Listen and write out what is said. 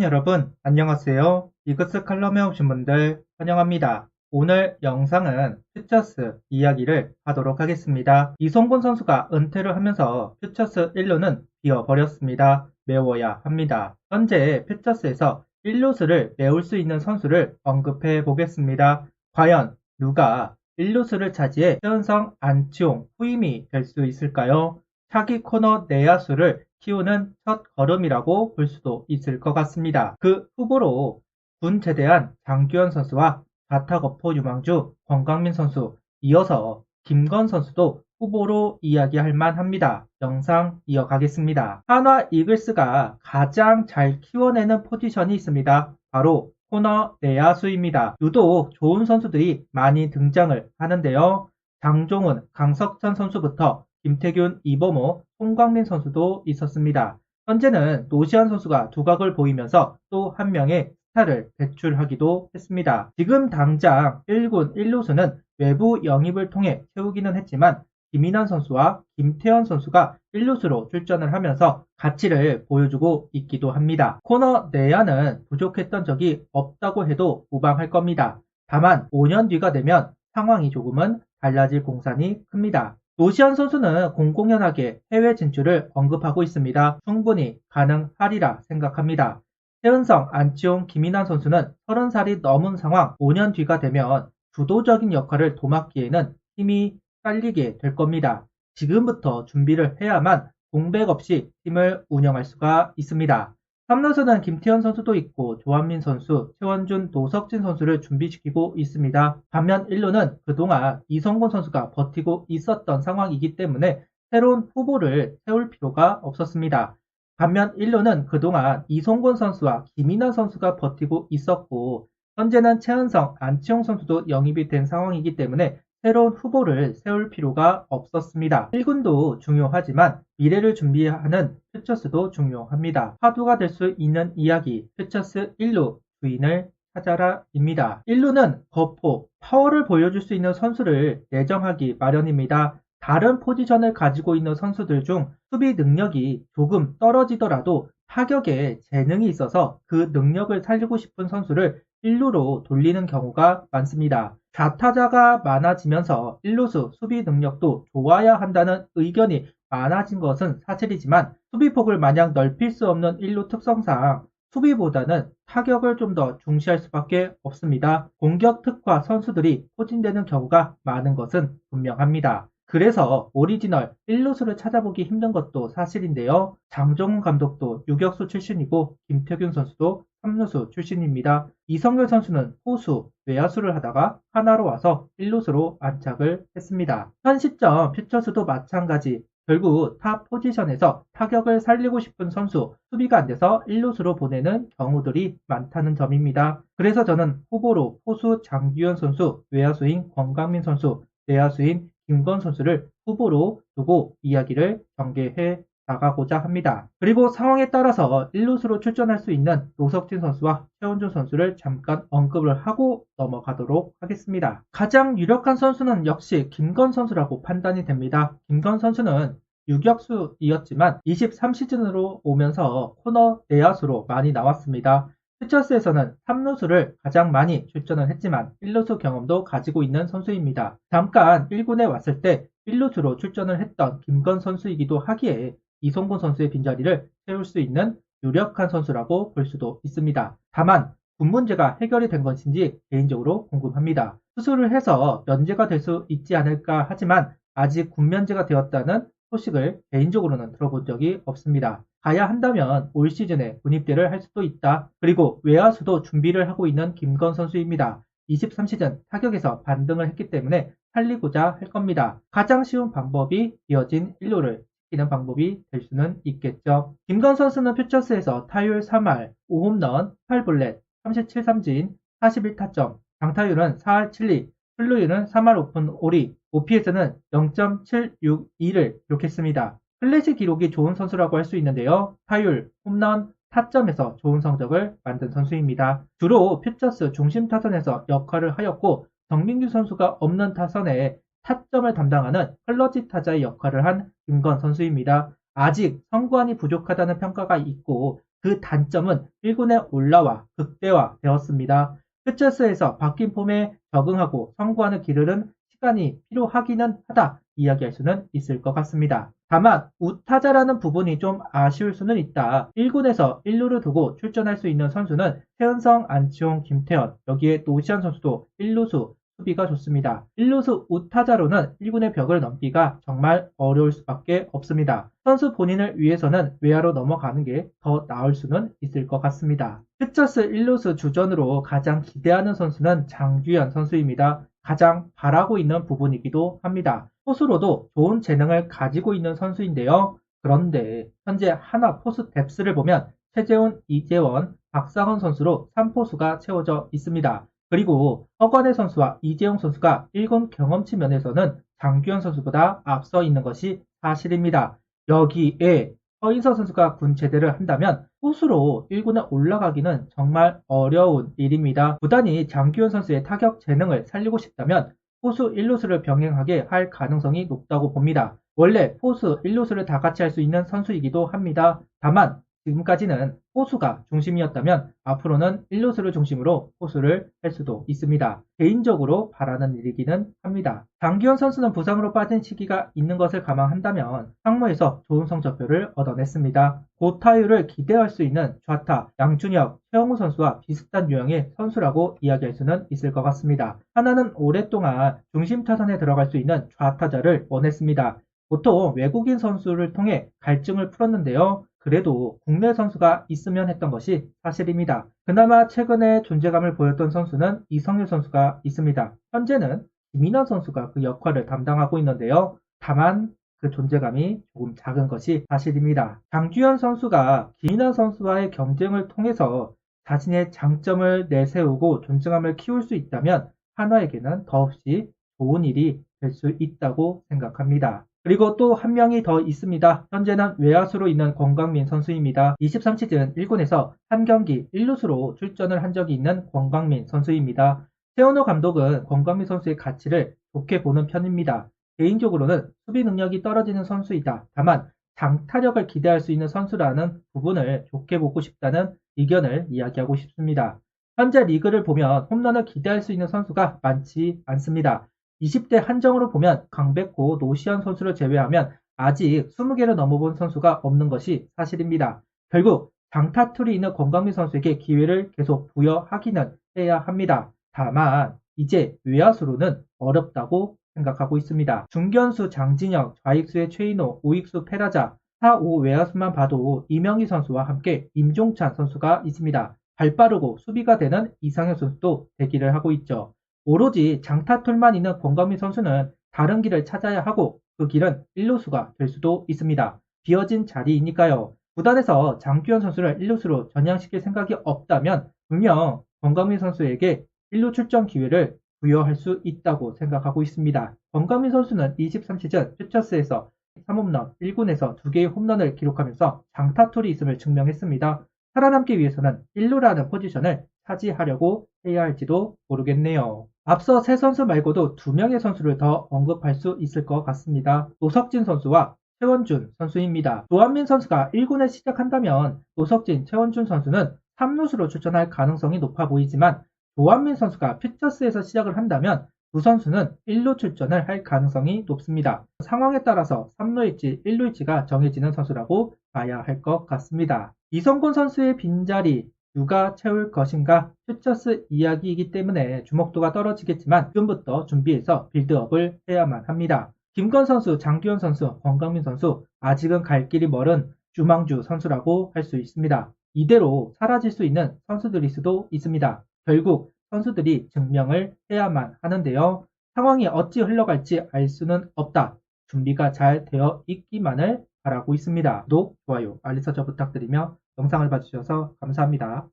여러분 안녕하세요. 이그스 칼럼에 오신 분들 환영합니다. 오늘 영상은 퓨처스 이야기를 하도록 하겠습니다. 이성곤 선수가 은퇴를 하면서 퓨처스 1루는 비어버렸습니다. 메워야 합니다. 현재 퓨처스에서 1루수를 메울 수 있는 선수를 언급해 보겠습니다. 과연 누가 1루수를 차지해 최은성, 안치홍, 후임이 될 수 있을까요? 차기 코너 내야수를 키우는 첫 걸음이라고 볼 수도 있을 것 같습니다. 그 후보로 군 제대한 장규현 선수와 바타거포 유망주 권강민 선수, 이어서 김건 선수도 후보로 이야기할 만합니다. 영상 이어가겠습니다. 한화 이글스가 가장 잘 키워내는 포지션이 있습니다. 바로 코너 내야수입니다. 유독 좋은 선수들이 많이 등장을 하는데요. 장종훈, 강석찬 선수부터 김태균, 이범호, 송광민 선수도 있었습니다. 현재는 노시안 선수가 두각을 보이면서 또 한 명의 스타를 배출하기도 했습니다. 지금 당장 1군 1루수는 외부 영입을 통해 채우기는 했지만 김인환 선수와 김태현 선수가 1루수로 출전을 하면서 가치를 보여주고 있기도 합니다. 코너 내야는 부족했던 적이 없다고 해도 무방할 겁니다. 다만 5년 뒤가 되면 상황이 조금은 달라질 공산이 큽니다. 노시안 선수는 공공연하게 해외 진출을 언급하고 있습니다. 충분히 가능하리라 생각합니다. 최은성, 안치홍, 김인환 선수는 30살이 넘은 상황 5년 뒤가 되면 주도적인 역할을 도맡기에는 힘이 딸리게 될 겁니다. 지금부터 준비를 해야만 공백 없이 팀을 운영할 수가 있습니다. 3루수는 김태현 선수도 있고 조한민 선수, 최원준, 노석진 선수를 준비시키고 있습니다. 반면 1루는 그동안 이성곤 선수가 버티고 있었던 상황이기 때문에 새로운 후보를 세울 필요가 없었습니다. 반면 1루는 그동안 이성곤 선수와 김인환 선수가 버티고 있었고 현재는 최은성, 안치홍 선수도 영입이 된 상황이기 때문에 새로운 후보를 세울 필요가 없었습니다. 1군도 중요하지만 미래를 준비하는 퓨처스도 중요합니다. 화두가 될 수 있는 이야기, 퓨처스 1루 주인을 찾아라입니다. 1루는 거포, 파워를 보여줄 수 있는 선수를 내정하기 마련입니다. 다른 포지션을 가지고 있는 선수들 중 수비 능력이 조금 떨어지더라도 타격에 재능이 있어서 그 능력을 살리고 싶은 선수를 1루로 돌리는 경우가 많습니다. 좌타자가 많아지면서 1루수 수비 능력도 좋아야 한다는 의견이 많아진 것은 사실이지만 수비폭을 마냥 넓힐 수 없는 1루 특성상 수비보다는 타격을 좀 더 중시할 수밖에 없습니다. 공격 특화 선수들이 포진되는 경우가 많은 것은 분명합니다. 그래서 오리지널 1루수를 찾아보기 힘든 것도 사실인데요. 장정훈 감독도 유격수 출신이고 김태균 선수도 3루수 출신입니다. 이성열 선수는 호수, 외야수를 하다가 하나로 와서 1루수로 안착을 했습니다. 현 시점 퓨처스도 마찬가지. 결국 탑 포지션에서 타격을 살리고 싶은 선수, 수비가 안 돼서 1루수로 보내는 경우들이 많다는 점입니다. 그래서 저는 후보로 호수 장규현 선수, 외야수인 권강민 선수, 내야수인 김건 선수를 후보로 두고 이야기를 전개해 나가고자 합니다. 그리고 상황에 따라서 1루수로 출전할 수 있는 노석진 선수와 최원준 선수를 잠깐 언급을 하고 넘어가도록 하겠습니다. 가장 유력한 선수는 역시 김건 선수라고 판단이 됩니다. 김건 선수는 유격수이었지만 23시즌으로 오면서 코너 내야수로 많이 나왔습니다. 퓨처스에서는 3루수를 가장 많이 출전을 했지만 1루수 경험도 가지고 있는 선수입니다. 잠깐 1군에 왔을 때 1루수로 출전을 했던 김건 선수이기도 하기에 이성곤 선수의 빈자리를 채울 수 있는 유력한 선수라고 볼 수도 있습니다. 다만 군 문제가 해결이 된 것인지 개인적으로 궁금합니다. 수술을 해서 면제가 될 수 있지 않을까 하지만 아직 군 면제가 되었다는 소식을 개인적으로는 들어본 적이 없습니다. 가야 한다면 올 시즌에 군입대를 할 수도 있다. 그리고 외야수도 준비를 하고 있는 김건 선수입니다. 23시즌 타격에서 반등을 했기 때문에 살리고자 할 겁니다. 가장 쉬운 방법이 이어진 1루를 시키는 방법이 될 수는 있겠죠. 김건 선수는 퓨처스에서 타율 3할, 5홈런, 8볼넷, 37삼진, 41타점, 장타율은 4할 7리, 출루율은 3할 오픈 5리, OPS는 0.762를 기록했습니다. 클래식 기록이 좋은 선수라고 할 수 있는데요. 타율, 홈런, 타점에서 좋은 성적을 만든 선수입니다. 주로 퓨처스 중심 타선에서 역할을 하였고 정민규 선수가 없는 타선에 타점을 담당하는 클러치 타자의 역할을 한 김건 선수입니다. 아직 선구안이 부족하다는 평가가 있고 그 단점은 1군에 올라와 극대화되었습니다. 퓨처스에서 바뀐 폼에 적응하고 성구하는 길은 시간이 필요하기는 하다 이야기할 수는 있을 것 같습니다. 다만 우타자라는 부분이 좀 아쉬울 수는 있다. 1군에서 1루를 두고 출전할 수 있는 선수는 최은성, 안치홍, 김태현, 여기에 노시안 선수도 1루수 수비가 좋습니다. 1루수 우타자로는 1군의 벽을 넘기가 정말 어려울 수밖에 없습니다. 선수 본인을 위해서는 외야로 넘어가는 게 더 나을 수는 있을 것 같습니다. 퓨처스 1루수 주전으로 가장 기대하는 선수는 장규현 선수입니다. 가장 바라고 있는 부분이기도 합니다. 포수로도 좋은 재능을 가지고 있는 선수인데요. 그런데 현재 하나 포수 뎁스를 보면 최재훈, 이재원, 박상원 선수로 3포수가 채워져 있습니다. 그리고 허관의 선수와 이재용 선수가 1군 경험치 면에서는 장규현 선수보다 앞서 있는 것이 사실입니다. 여기에 허인서 선수가 군 제대를 한다면 포수로 1군에 올라가기는 정말 어려운 일입니다. 구단이 장규현 선수의 타격 재능을 살리고 싶다면 포수 1루수를 병행하게 할 가능성이 높다고 봅니다. 원래 포수 1루수를 다 같이 할 수 있는 선수이기도 합니다. 다만 지금까지는 포수가 중심이었다면 앞으로는 1루수를 중심으로 포수를 할 수도 있습니다. 개인적으로 바라는 일이기는 합니다. 장규현 선수는 부상으로 빠진 시기가 있는 것을 감안한다면 상무에서 좋은 성적표를 얻어냈습니다. 고타율을 기대할 수 있는 좌타 양준혁, 최영우 선수와 비슷한 유형의 선수라고 이야기할 수는 있을 것 같습니다. 하나는 오랫동안 중심 타선에 들어갈 수 있는 좌타자를 원했습니다. 보통 외국인 선수를 통해 갈증을 풀었는데요. 그래도 국내 선수가 있으면 했던 것이 사실입니다. 그나마 최근에 존재감을 보였던 선수는 이성일 선수가 있습니다. 현재는 김인환 선수가 그 역할을 담당하고 있는데요. 다만 그 존재감이 조금 작은 것이 사실입니다. 장규현 선수가 김인환 선수와의 경쟁을 통해서 자신의 장점을 내세우고 존재감을 키울 수 있다면 한화에게는 더없이 좋은 일이 될 수 있다고 생각합니다. 그리고 또 한 명이 더 있습니다. 현재는 외야수로 있는 권광민 선수입니다. 23시즌 1군에서 한 경기 1루수로 출전을 한 적이 있는 권광민 선수입니다. 최원호 감독은 권광민 선수의 가치를 좋게 보는 편입니다. 개인적으로는 수비 능력이 떨어지는 선수이다. 다만 장타력을 기대할 수 있는 선수라는 부분을 좋게 보고 싶다는 의견을 이야기하고 싶습니다. 현재 리그를 보면 홈런을 기대할 수 있는 선수가 많지 않습니다. 20대 한정으로 보면 강백호, 노시안 선수를 제외하면 아직 20개를 넘어본 선수가 없는 것이 사실입니다. 결국 장타툴이 있는 권광민 선수에게 기회를 계속 부여하기는 해야 합니다. 다만 이제 외야수로는 어렵다고 생각하고 있습니다. 중견수 장진영, 좌익수의 최인호, 우익수 페라자, 4, 5 외야수만 봐도 이명희 선수와 함께 임종찬 선수가 있습니다. 발빠르고 수비가 되는 이상현 선수도 대기를 하고 있죠. 오로지 장타툴만 있는 권광민 선수는 다른 길을 찾아야 하고 그 길은 1루수가 될 수도 있습니다. 비어진 자리이니까요. 구단에서 장규현 선수를 1루수로 전향시킬 생각이 없다면 분명 권광민 선수에게 1루 출전 기회를 부여할 수 있다고 생각하고 있습니다. 권광민 선수는 23시즌 퓨처스에서 3홈런, 1군에서 2개의 홈런을 기록하면서 장타툴이 있음을 증명했습니다. 살아남기 위해서는 1루라는 포지션을 차지하려고 해야 할지도 모르겠네요. 앞서 세 선수 말고도 2명의 선수를 더 언급할 수 있을 것 같습니다. 노석진 선수와 최원준 선수입니다. 노한민 선수가 1군에 시작한다면 노석진, 최원준 선수는 3루수로 출전할 가능성이 높아 보이지만 노한민 선수가 퓨처스에서 시작을 한다면 두 선수는 1루 출전을 할 가능성이 높습니다. 상황에 따라서 3루일지 1루일지가 정해지는 선수라고 봐야 할 것 같습니다. 이성곤 선수의 빈자리 누가 채울 것인가 퓨처스 이야기이기 때문에 주목도가 떨어지겠지만 지금부터 준비해서 빌드업을 해야만 합니다. 김건 선수, 장규현 선수, 권광민 선수 아직은 갈 길이 멀은 주망주 선수라고 할 수 있습니다. 이대로 사라질 수 있는 선수들일 수도 있습니다. 결국 선수들이 증명을 해야만 하는데요. 상황이 어찌 흘러갈지 알 수는 없다. 준비가 잘 되어 있기만을 바라고 있습니다. 구독, 좋아요, 알림 설정 부탁드리며 영상을 봐주셔서 감사합니다.